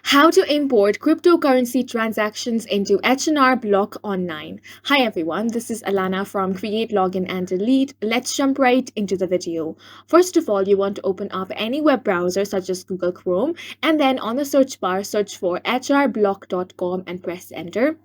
How to import cryptocurrency transactions into H&R Block Online. Hi everyone, this is Alana from Create, Login and Delete. Let's jump right into the video. First of all, you want to open up any web browser such as Google Chrome, and then on the search bar, search for hrblock.com and press enter.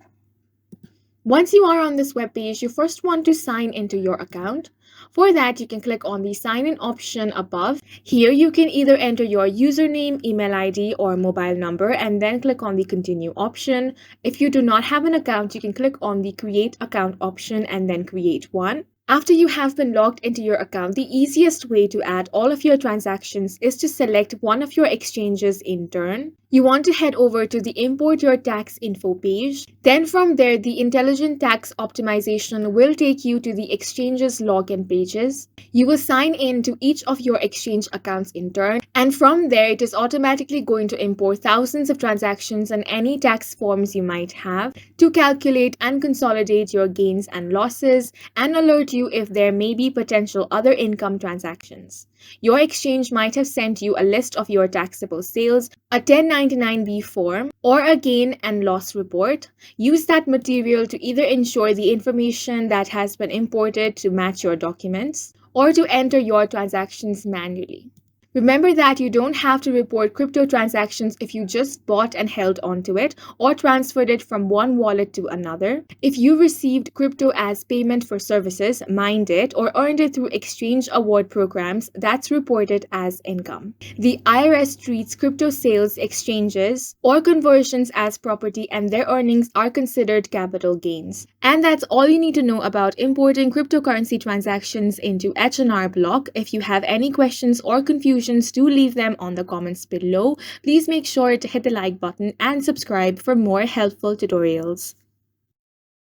Once you are on this web page, you first want to sign into your account. For that, you can click on the sign in option above. Here, you can either enter your username, email ID, or mobile number and then click on the continue option. If you do not have an account, you can click on the create account option and then create one. After you have been logged into your account, the easiest way to add all of your transactions is to select one of your exchanges in turn. You want to head over to the Import Your Tax Info page. Then from there, the Intelligent Tax Optimization will take you to the exchange's login pages. You will sign in to each of your exchange accounts in turn, and from there, it is automatically going to import thousands of transactions and any tax forms you might have to calculate and consolidate your gains and losses and alert you if there may be potential other income transactions. Your exchange might have sent you a list of your taxable sales, a 1099-B form, or a gain and loss report. Use that material to either ensure the information that has been imported to match your documents or to enter your transactions manually. Remember that you don't have to report crypto transactions if you just bought and held onto it or transferred it from one wallet to another. If you received crypto as payment for services, mined it, or earned it through exchange award programs, that's reported as income. The IRS treats crypto sales, exchanges, or conversions as property, and their earnings are considered capital gains. And that's all you need to know about importing cryptocurrency transactions into H&R Block. If you have any questions or confusion, do leave them on the comments below. Please make sure to hit the like button and subscribe for more helpful tutorials.